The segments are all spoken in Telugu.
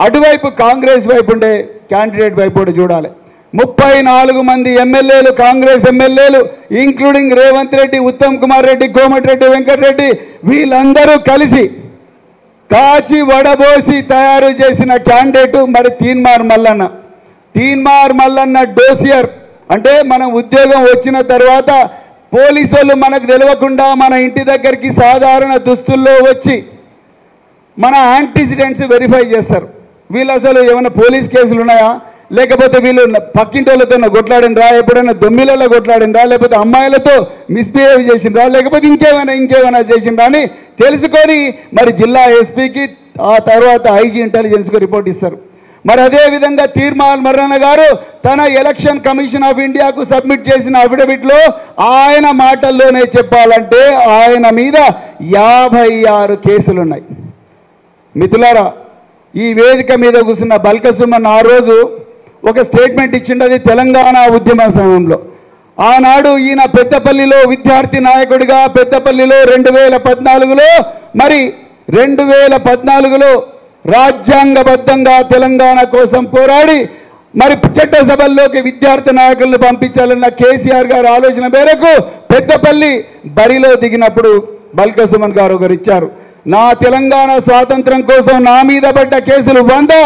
అటువైపు కాంగ్రెస్ వైపు ఉండే క్యాండిడేట్ వైపు కూడా చూడాలి. 34 మంది ఎమ్మెల్యేలు, కాంగ్రెస్ ఎమ్మెల్యేలు, ఇంక్లూడింగ్ రేవంత్ రెడ్డి, ఉత్తమ్ కుమార్ రెడ్డి, కోమటిరెడ్డి వెంకటరెడ్డి, వీళ్ళందరూ కలిసి కాచి వడబోసి తయారు చేసిన క్యాండిడేట్ మరి తీన్మార్ మల్లన్న. తీన్మార్ మల్లన్న డోసియర్ అంటే మనం ఉద్యోగం వచ్చిన తర్వాత పోలీసు వాళ్ళు మనకు తెలియకుండా మన ఇంటి దగ్గరికి సాధారణ దుస్తుల్లో వచ్చి మన యాంటిసిడెంట్స్ వెరిఫై చేస్తారు. వీళ్ళు అసలు ఏమైనా పోలీస్ కేసులు ఉన్నాయా, లేకపోతే వీళ్ళు పక్కింటి వాళ్ళతో కొట్లాడినరా, ఎప్పుడైనా దొమ్మిలలో కొట్లాడినరా, లేకపోతే అమ్మాయిలతో మిస్బిహేవ్ చేసిండ్రా, లేకపోతే ఇంకేమైనా చేసిండ్రా అని తెలుసుకొని మరి జిల్లా ఎస్పీకి ఆ తర్వాత ఐజీ ఇంటెలిజెన్స్కు రిపోర్ట్ ఇస్తారు. మరి అదేవిధంగా తీన్మార్ మల్లన్న గారు తన ఎలక్షన్ కమిషన్ ఆఫ్ ఇండియాకు సబ్మిట్ చేసిన అఫిడవిట్లో ఆయన మాటల్లోనే చెప్పాలంటే ఆయన మీద 56 కేసులున్నాయి. మిత్రులారా, ఈ వేదిక మీద కూర్చున్న బల్కసుమన్ ఆ రోజు ఒక స్టేట్మెంట్ ఇచ్చిండది తెలంగాణ ఉద్యమ సమయంలో. ఆనాడు ఈయన పెద్దపల్లిలో విద్యార్థి నాయకుడిగా పెద్దపల్లిలో 2014లో మరి 2014లో రాజ్యాంగబద్ధంగా తెలంగాణ కోసం పోరాడి మరి చట్టసభల్లోకి విద్యార్థి నాయకులను పంపించాలన్న కేసీఆర్ గారి ఆలోచన మేరకు పెద్దపల్లి బరిలో దిగినప్పుడు బల్కసుమన్ గారు ఒకరు ఇచ్చారు, నా తెలంగాణ స్వాతంత్రం కోసం నా మీద పడ్డ కేసులు 100,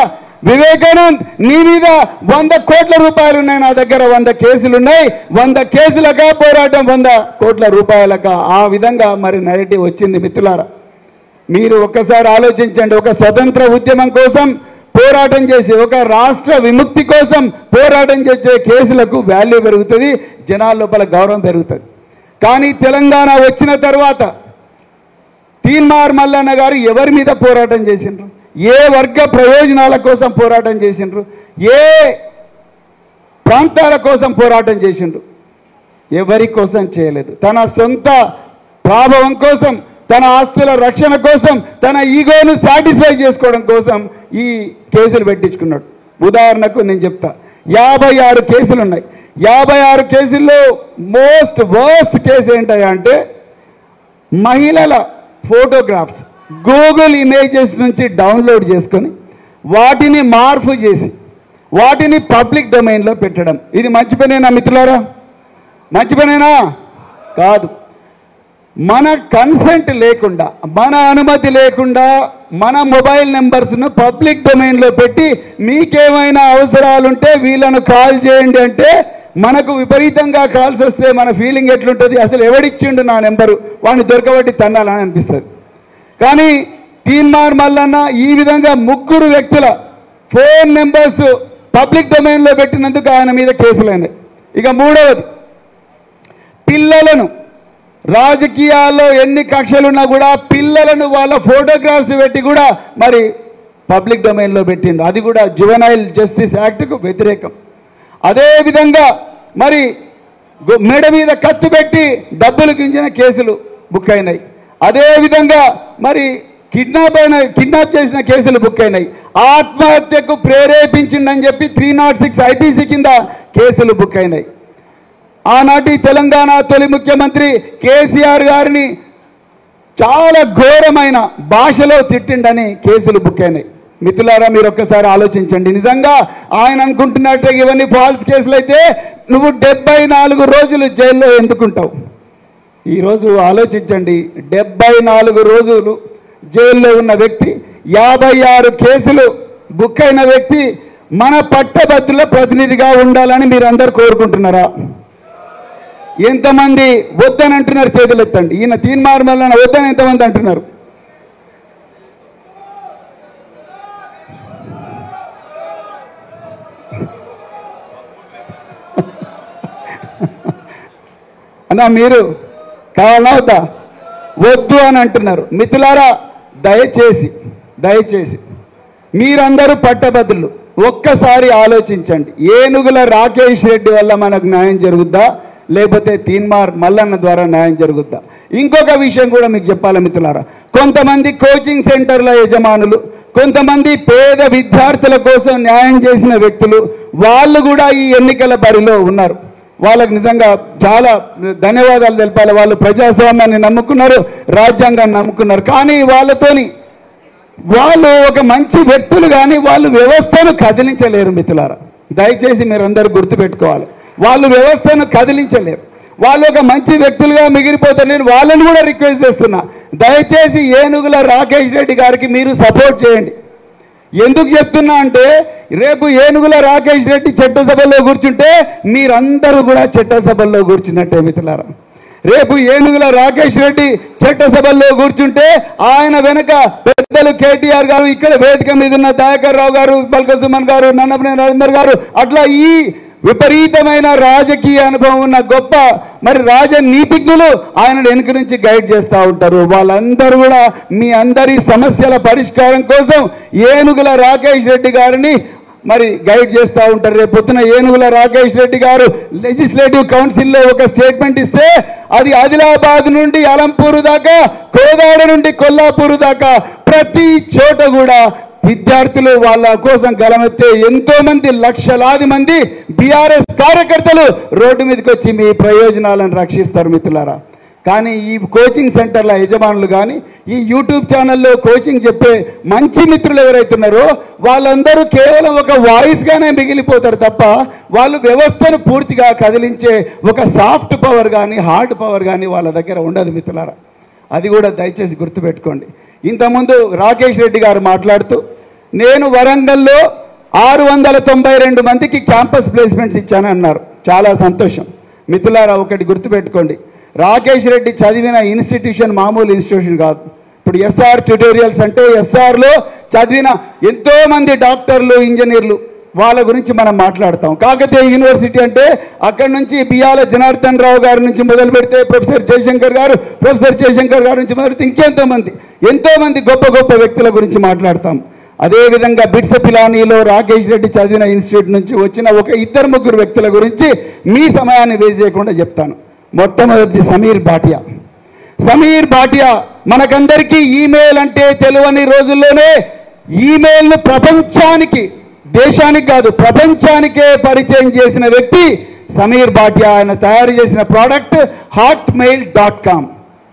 వివేకానంద్ నీ మీద 100 కోట్ల రూపాయలు ఉన్నాయి, నా దగ్గర 100 కేసులున్నాయి, 100 కేసులకా పోరాటం 100 కోట్ల రూపాయలకా. ఆ విధంగా మరి నెరేటివ్ వచ్చింది. మిత్రులారా, మీరు ఒక్కసారి ఆలోచించండి. ఒక స్వతంత్ర ఉద్యమం కోసం పోరాటం చేసి, ఒక రాష్ట్ర విముక్తి కోసం పోరాటం చేసే కేసులకు వాల్యూ పెరుగుతుంది, జనాల లోపల గౌరవం పెరుగుతుంది. కానీ తెలంగాణ వచ్చిన తర్వాత తీన్మార్ మల్లన్న గారు ఎవరి మీద పోరాటం చేసిండ్రు, ఏ వర్గ ప్రయోజనాల కోసం పోరాటం చేసిండ్రు, ఏ ప్రాంతాల కోసం పోరాటం చేసిండ్రు? ఎవరి కోసం చేయలేదు. తన సొంత ప్రాభవం కోసం, తన ఆస్తుల రక్షణ కోసం, తన ఈగోను సాటిస్ఫై చేసుకోవడం కోసం ఈ కేసులు పెట్టించుకున్నాడు. ఉదాహరణకు నేను చెప్తా, 56 కేసులు ఉన్నాయి. 56 కేసుల్లో మోస్ట్ వర్స్ట్ కేసు ఏంటయ్యా అంటే మహిళల ఫోటోగ్రాఫ్స్ గూగుల్ ఇమేజెస్ నుంచి డౌన్లోడ్ చేసుకొని వాటిని మార్పు చేసి వాటిని పబ్లిక్ డొమైన్లో పెట్టడం. ఇది మంచి పనేనా మిత్రులారా? మంచి పనేనా? కాదు. మన కన్సెంట్ లేకుండా, మన అనుమతి లేకుండా మన మొబైల్ నెంబర్స్ను పబ్లిక్ డొమైన్లో పెట్టి మీకేమైనా అవసరాలుంటే వీళ్ళను కాల్ చేయండి అంటే మనకు విపరీతంగా కాల్స్ వస్తే మన ఫీలింగ్ ఎట్లుంటుంది? అసలు ఎవడిచ్చిండు నా నెంబరు, వాడిని దొరకబట్టి తన్నాలని అనిపిస్తుంది. కానీ తీన్మార్ మల్లన్న ఈ విధంగా 3 వ్యక్తుల ఫోన్ నెంబర్స్ పబ్లిక్ డొమైన్లో పెట్టినందుకు ఆయన మీద కేసులైనాయి. ఇక 3వది, పిల్లలను రాజకీయాల్లో ఎన్ని కక్షలున్నా కూడా పిల్లలను వాళ్ళ ఫోటోగ్రాఫ్స్ పెట్టి కూడా మరి పబ్లిక్ డొమైన్లో పెట్టిండు. అది కూడా జువెనైల్ జస్టిస్ యాక్ట్కు వ్యతిరేకం. అదేవిధంగా మరి మెడ మీద కత్తి పెట్టి డబ్బులు గించిన కేసులు బుక్ అయినాయి. అదేవిధంగా మరి కిడ్నాప్ చేసిన కేసులు బుక్ అయినాయి. ఆత్మహత్యకు ప్రేరేపించిందని చెప్పి 306 ఐపీసీ కింద కేసులు బుక్ అయినాయి. ఆనాటి తెలంగాణ తొలి ముఖ్యమంత్రి కేసీఆర్ గారిని చాలా ఘోరమైన భాషలో తిట్టిండని కేసులు బుక్ అయినాయి. మిత్రులారా, మీరు ఒక్కసారి ఆలోచించండి. నిజంగా ఆయన అనుకుంటున్నట్టే ఇవన్నీ ఫాల్స్ కేసులు అయితే నువ్వు 74 రోజులు జైల్లో ఎందుకుంటావు? ఈరోజు ఆలోచించండి, 74 రోజులు జైల్లో ఉన్న వ్యక్తి, 56 కేసులు బుక్ అయిన వ్యక్తి మన పట్టభద్రుల ప్రతినిధిగా ఉండాలని మీరందరూ కోరుకుంటున్నారా? ఎంతమంది వద్దని అంటున్నారు? చేతులు ఎత్తండి. ఈయన తీన్మార్ మల్లన్న వద్దని ఎంతమంది అంటున్నారు? అన్నా మీరు కావాలవుతా వద్దు అని అంటున్నారు. మిత్రులారా, దయచేసి మీరందరూ పట్టభద్రులు ఒక్కసారి ఆలోచించండి. ఏనుగుల రాకేష్ రెడ్డి వల్ల మనకు న్యాయం జరుగుద్దా, లేకపోతే తీన్మార్ మల్లన్న ద్వారా న్యాయం జరుగుద్దా? ఇంకొక విషయం కూడా మీకు చెప్పాలి మిత్రులారా, కొంతమంది కోచింగ్ సెంటర్ల యజమానులు, కొంతమంది పేద విద్యార్థుల కోసం న్యాయం చేసిన వ్యక్తులు, వాళ్ళు కూడా ఈ ఎన్నికల బరిలో ఉన్నారు. వాళ్ళకు నిజంగా చాలా ధన్యవాదాలు తెలపాలి. వాళ్ళు ప్రజాస్వామ్యాన్ని నమ్ముకున్నారు, రాజ్యాంగాన్ని నమ్ముకున్నారు. కానీ వాళ్ళతోని వాళ్ళు ఒక మంచి వ్యక్తులు కానీ వాళ్ళు వ్యవస్థను కదిలించలేరు మిత్రులారా. దయచేసి మీరందరూ గుర్తుపెట్టుకోవాలి, వాళ్ళు వ్యవస్థను కదిలించలేరు. వాళ్ళు ఒక మంచి వ్యక్తులుగా మిగిలిపోతారు. నేను వాళ్ళని కూడా రిక్వెస్ట్ చేస్తున్నా, దయచేసి ఏనుగుల రాకేష్ రెడ్డి గారికి మీరు సపోర్ట్ చేయండి. ఎందుకు చెప్తున్నా అంటే, రేపు ఏనుగుల రాకేష్ రెడ్డి చట్టసభల్లో కూర్చుంటే మీరందరూ కూడా చట్టసభల్లో కూర్చున్నట్టే మిత్రులారా. రేపు ఏనుగుల రాకేష్ రెడ్డి చట్టసభల్లో కూర్చుంటే ఆయన వెనక పెద్దలు కేటీఆర్ గారు, ఇక్కడ వేదిక మీద ఉన్న దయాకర్ రావు గారు, బల్క సుమన్ గారు, నన్నపనేని నరేందర్ గారు, అట్లా ఈ విపరీతమైన రాజకీయ అనుభవం ఉన్న గొప్ప మరి రాజనీతిజ్ఞులు ఆయన వెనుక నుంచి గైడ్ చేస్తూ ఉంటారు. వాళ్ళందరూ కూడా మీ అందరి సమస్యల పరిష్కారం కోసం ఏనుగుల రాకేష్ రెడ్డి గారిని మరి గైడ్ చేస్తూ ఉంటారు. రేపు పొద్దున ఏనుగుల రాకేష్ రెడ్డి గారు లెజిస్లేటివ్ కౌన్సిల్లో ఒక స్టేట్మెంట్ ఇస్తే అది ఆదిలాబాద్ నుండి అలంపూర్ దాకా, కోదాడ నుండి కొల్లాపూర్ దాకా ప్రతి చోట కూడా విద్యార్థులు వాళ్ళ కోసం గలమెత్తే ఎంతో మంది, లక్షలాది మంది బీఆర్ఎస్ కార్యకర్తలు రోడ్డు మీదకి వచ్చి మీ ప్రయోజనాలను రక్షిస్తారు మిత్రులారా. కానీ ఈ కోచింగ్ సెంటర్ల యజమానులు కానీ, ఈ యూట్యూబ్ ఛానల్లో కోచింగ్ చెప్పే మంచి మిత్రులు ఎవరైతున్నారో వాళ్ళందరూ కేవలం ఒక వాయిస్గానే మిగిలిపోతారు తప్ప వాళ్ళు వ్యవస్థను పూర్తిగా కదిలించే ఒక సాఫ్ట్ పవర్ కానీ హార్డ్ పవర్ కానీ వాళ్ళ దగ్గర ఉండదు మిత్రులారా. అది కూడా దయచేసి గుర్తుపెట్టుకోండి. ఇంతకుముందు రాకేష్ రెడ్డి గారు మాట్లాడుతూ, నేను వరంగల్లో 692 మందికి క్యాంపస్ ప్లేస్మెంట్స్ ఇచ్చానన్నారు. చాలా సంతోషం మిత్రులారా. ఒకటి గుర్తుపెట్టుకోండి, రాకేష్ రెడ్డి చదివిన ఇన్స్టిట్యూషన్ మామూలు ఇన్స్టిట్యూషన్ కాదు. ఇప్పుడు ఎస్ఆర్ ట్యూటోరియల్స్ అంటే ఎస్ఆర్లో చదివిన ఎంతోమంది డాక్టర్లు, ఇంజనీర్లు, వాళ్ళ గురించి మనం మాట్లాడతాం. కాకతీయ యూనివర్సిటీ అంటే అక్కడి నుంచి బియ్యాల జనార్దన్ రావు గారి నుంచి మొదలు పెడితే ప్రొఫెసర్ జయశంకర్ గారి నుంచి మొదలు పెడితే ఎంతోమంది గొప్ప గొప్ప వ్యక్తుల గురించి మాట్లాడతాం. అదేవిధంగా బిట్స్ పిలానీలో రాకేష్ రెడ్డి చదివిన ఇన్స్టిట్యూట్ నుంచి వచ్చిన ఒక 2-3 వ్యక్తుల గురించి మీ సమయాన్ని వేస్ట్ చేయకుండా చెప్తాను. మొట్టమొదటి సమీర్ భాటియా మనకందరికీ ఈమెయిల్ అంటే తెలియని రోజుల్లోనే ఈమెయిల్ను ప్రపంచానికి, దేశానికి కాదు ప్రపంచానికే పరిచయం చేసిన వ్యక్తి సమీర్ భాటియా. ఆయన తయారు చేసిన ప్రోడక్ట్ hotmail.com.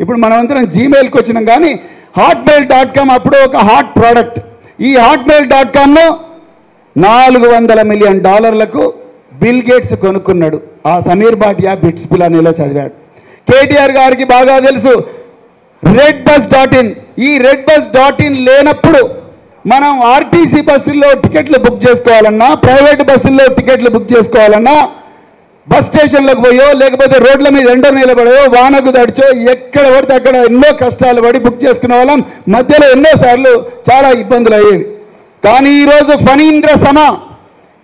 ఇప్పుడు మనమందరం జీమెయిల్కి వచ్చినాం, కానీ hotmail.com అప్పుడు ఒక హాట్ ప్రోడక్ట్. ఈ hotmail.comను $400 మిలియన్ బిల్ గేట్స్ కొనుక్కున్నాడు. ఆ సమీర్ భాటియా బిట్స్ పిలానీలో చదివాడు. కేటీఆర్ గారికి బాగా తెలుసు redbus.in. ఈ redbus.in లేనప్పుడు మనం ఆర్టీసీ బస్సుల్లో టికెట్లు బుక్ చేసుకోవాలన్నా, ప్రైవేట్ బస్సుల్లో టికెట్లు బుక్ చేసుకోవాలన్నా, బస్ స్టేషన్లకు పోయో లేకపోతే రోడ్ల మీద ఎండ నిలబడో వానకు తడిచో ఎక్కడ పడితే అక్కడ ఎన్నో కష్టాలు పడి బుక్ చేసుకునే వాళ్ళం. మధ్యలో ఎన్నోసార్లు చాలా ఇబ్బందులు అయ్యేవి. కానీ ఈరోజు ఫణీంద్ర సమ,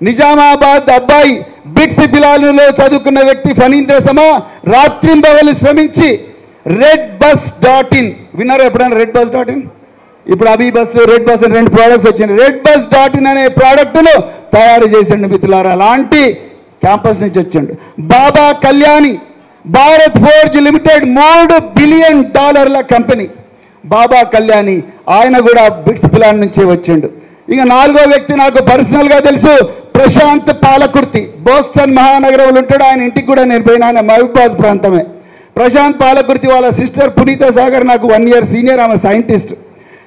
నిజామాబాద్ అబ్బాయి, బిట్స్ పిలానీలో చదువుకున్న వ్యక్తి ఫణీంద్ర సమ రాత్రింబవలు శ్రమించి redbus.in, విన్నారా ఎప్పుడైనా redbus.in? ఇప్పుడు అభి బస్, రెడ్ బస్ అని 2 ప్రోడక్ట్స్ వచ్చినాయి. redbus.in అనే ప్రోడక్ట్ను తయారు చేసిండు మిత్రులారా. అలాంటి క్యాంపస్ నుంచి వచ్చిండు. Baba Kalyani, Bharat Forge Limited $3 billion company Baba Kalyani, ఆయన కూడా బిట్స్ పిలాన్ నుంచే వచ్చిండు. ఇక 4వ వ్యక్తి నాకు పర్సనల్గా తెలుసు, ప్రశాంత్ పాలకుర్తి. బోస్టన్ మహానగరంలో ఉంటాడు. ఆయన ఇంటికి కూడా నేను పోయినా, ఆయన మహబూబాద్ ప్రాంతమే. ప్రశాంత్ పాలకుర్తి వాళ్ళ సిస్టర్ పునీత సాగర్ నాకు 1 ఇయర్ సీనియర్, ఆమె సైంటిస్ట్.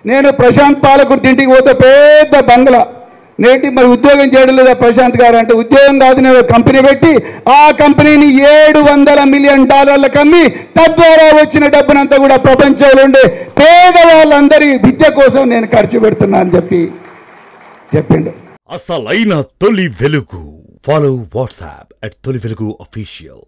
నేను ప్రశాంత్ పాలకుర్తి ఇంటికి పోతే పెద్ద బంగ్లా. నేటి మరి ఉద్యోగం చేయడం లేదా ప్రశాంత్ గారు అంటే, ఉద్యోగం కాదు, నేను కంపెనీ పెట్టి ఆ కంపెనీని $700 మిలియన్ అమ్మి తద్వారా వచ్చిన డబ్బునంతా కూడా ప్రపంచంలో ఉండే పేదవాళ్ళందరి విద్య కోసం నేను ఖర్చు పెడుతున్నా అని చెప్పిండు. అసలైన తొలి వెలుగు. ఫాలో వాట్సాప్ @తొలి వెలుగు అఫీషియల్.